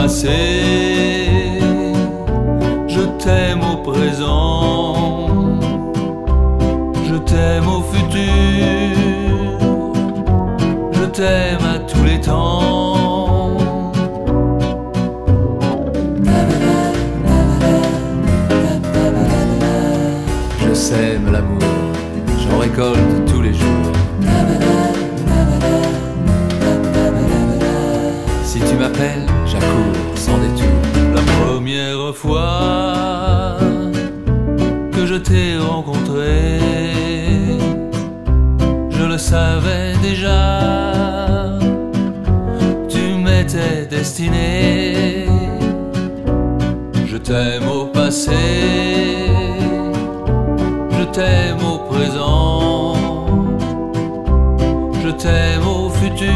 passé, je t'aime au présent, je t'aime au futur, je t'aime à tous les temps. Je sème l'amour, j'en récolte tous les jours. Si tu m'appelles, j'accours sans détour. La première fois que je t'ai rencontré, je le savais déjà, tu m'étais destiné. Je t'aime au passé, je t'aime au présent, je t'aime au futur,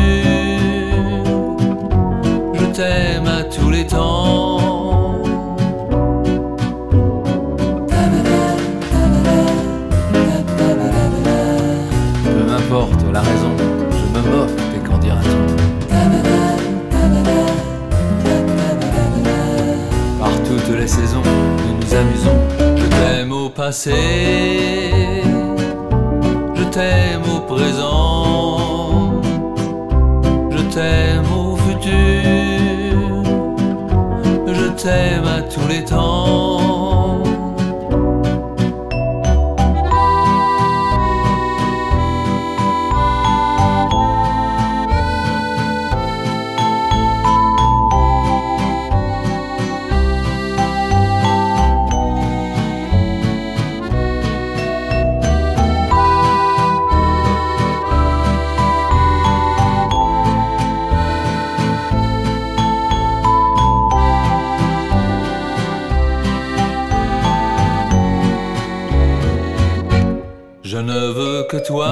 je t'aime à tous les temps. Peu m'importe la raison, je me moque des qu'en dira-t-on. Par toutes les saisons, nous nous amusons. Je t'aime au passé, je t'aime au présent, je t'aime au futur, je t'aime à tous les temps. Je ne veux que toi,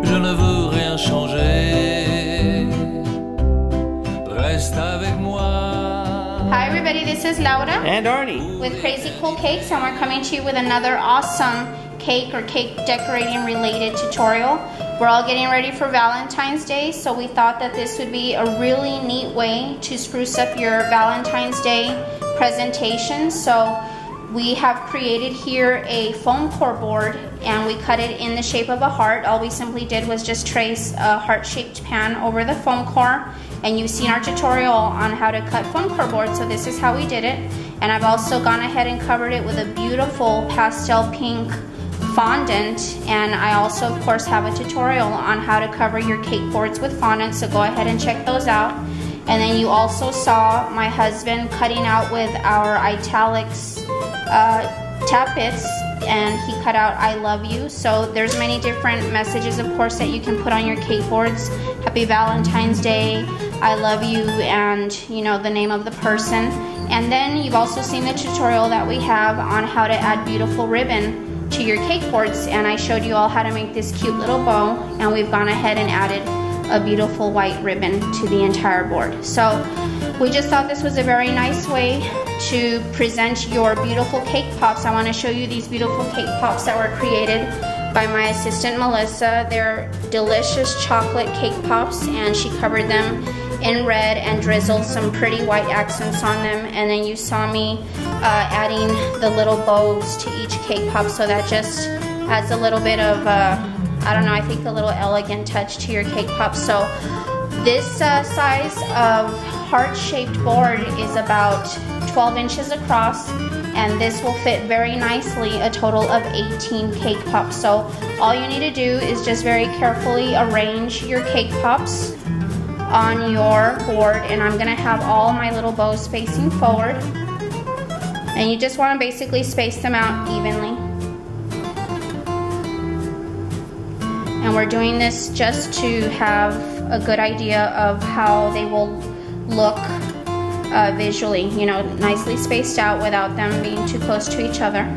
je ne veux rien changer, reste avec moi. Hi everybody, this is Laura And Arnie with Krazy Kool Cakes, and we're coming to you with another awesome cake or cake decorating related tutorial. We're all getting ready for Valentine's Day, so we thought that this would be a really neat way to spruce up your Valentine's Day presentation. So we have created here a foam core board, and we cut it in the shape of a heart. All we simply did was just trace a heart-shaped pan over the foam core, and you've seen our tutorial on how to cut foam core board, so this is how we did it. And I've also gone ahead and covered it with a beautiful pastel pink fondant, and I also of course have a tutorial on how to cover your cake boards with fondant, so go ahead and check those out. And then you also saw my husband cutting out with our italics tappets, and he cut out I love you. So there's many different messages of course that you can put on your cake boards. Happy Valentine's Day, I love you, and you know, the name of the person. And then you've also seen the tutorial that we have on how to add beautiful ribbon to your cake boards, and I showed you all how to make this cute little bow, and we've gone ahead and added a beautiful white ribbon to the entire board. So we just thought this was a very nice way to present your beautiful cake pops. I want to show you these beautiful cake pops that were created by my assistant Melissa. They're delicious chocolate cake pops, and she covered them in red and drizzled some pretty white accents on them. And then you saw me adding the little bows to each cake pop, so that just adds a little bit of I don't know, I think a little elegant touch to your cake pop. So this size of heart-shaped board is about 12 inches across, and this will fit very nicely a total of 18 cake pops. So all you need to do is just very carefully arrange your cake pops on your board, and I'm gonna have all my little bows facing forward, and you just want to basically space them out evenly. And we're doing this just to have a good idea of how they will look visually, you know, nicely spaced out without them being too close to each other.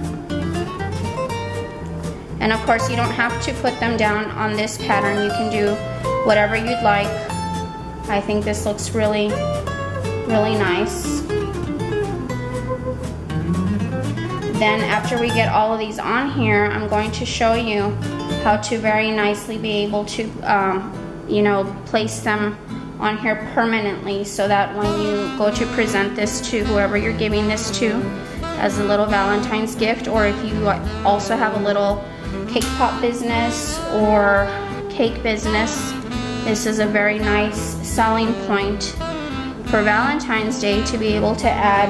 And of course you don't have to put them down on this pattern, you can do whatever you'd like. I think this looks really, really nice. Then after we get all of these on here, I'm going to show you how to very nicely be able to you know, place them on here permanently so that when you go to present this to whoever you're giving this to as a little Valentine's gift, or if you also have a little cake pop business or cake business, this is a very nice selling point for Valentine's Day to be able to add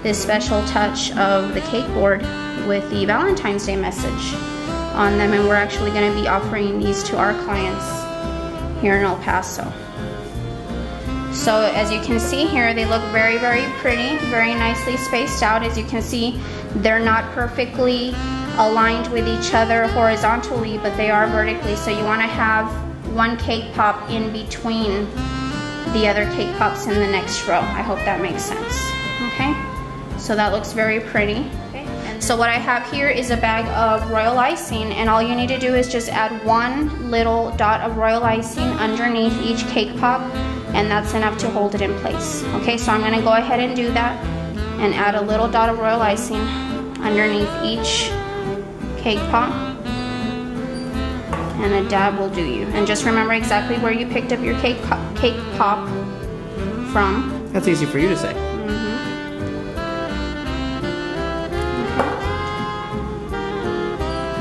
this special touch of the cake board with the Valentine's Day message on them. And we're actually going to be offering these to our clients here in El Paso. So as you can see here, they look very, very pretty, very nicely spaced out. As you can see, they're not perfectly aligned with each other horizontally, but they are vertically. So you want to have one cake pop in between the other cake pops in the next row. I hope that makes sense. Okay, so that looks very pretty. Okay. And so what I have here is a bag of royal icing, and all you need to do is just add one little dot of royal icing underneath each cake pop, and that's enough to hold it in place. Okay, so I'm gonna go ahead and do that and add a little dot of royal icing underneath each cake pop, and a dab will do you. And just remember exactly where you picked up your cake pop from. That's easy for you to say.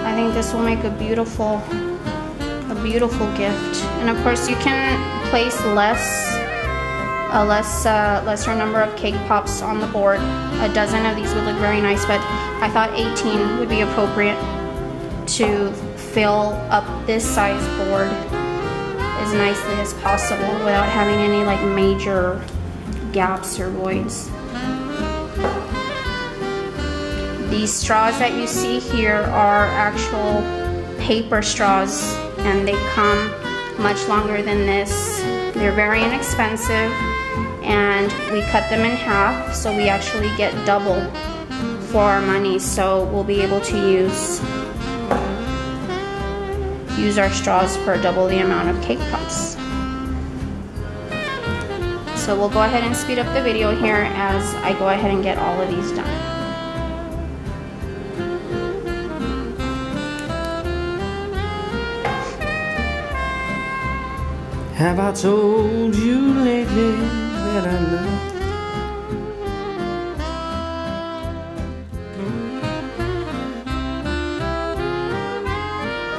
I think this will make a beautiful gift. And of course you can place lesser number of cake pops on the board. A dozen of these would look very nice, but I thought 18 would be appropriate to fill up this size board as nicely as possible without having any like major gaps or voids. These straws that you see here are actual paper straws, and they come much longer than this. They're very inexpensive, and we cut them in half, so we actually get double for our money. So we'll be able to use our straws for double the amount of cake pops. So we'll go ahead and speed up the video here as I go ahead and get all of these done. Have I told you lately that I love?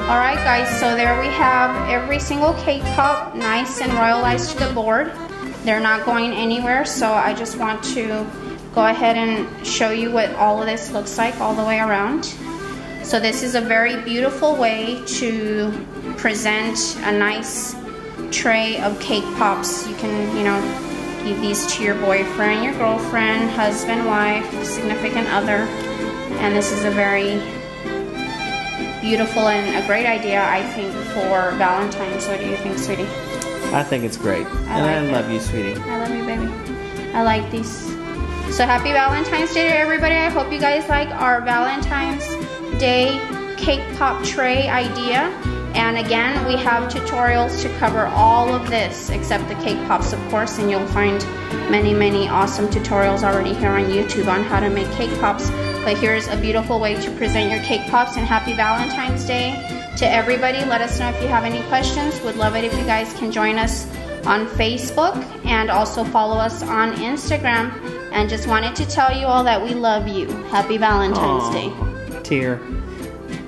Alright guys, so there we have every single cake pop nice and royalized to the board. They're not going anywhere, so I just want to go ahead and show you what all of this looks like all the way around. So this is a very beautiful way to present a nice tray of cake pops. You can, you know, give these to your boyfriend, your girlfriend, husband, wife, significant other, and this is a very beautiful and a great idea, I think, for Valentine's. What do you think, sweetie? I think it's great. I love you, sweetie. I love you, baby. I like these. So happy Valentine's Day to everybody. I hope you guys like our Valentine's Day cake pop tray idea. And again, we have tutorials to cover all of this except the cake pops, of course, and you'll find many, many awesome tutorials already here on YouTube on how to make cake pops. But here's a beautiful way to present your cake pops, and happy Valentine's Day to everybody. Let us know if you have any questions. Would love it if you guys can join us on Facebook and also follow us on Instagram. And just wanted to tell you all that we love you. Happy Valentine's Day. Tear.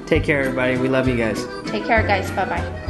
Take care, everybody. We love you guys. Take care, guys. Bye-bye.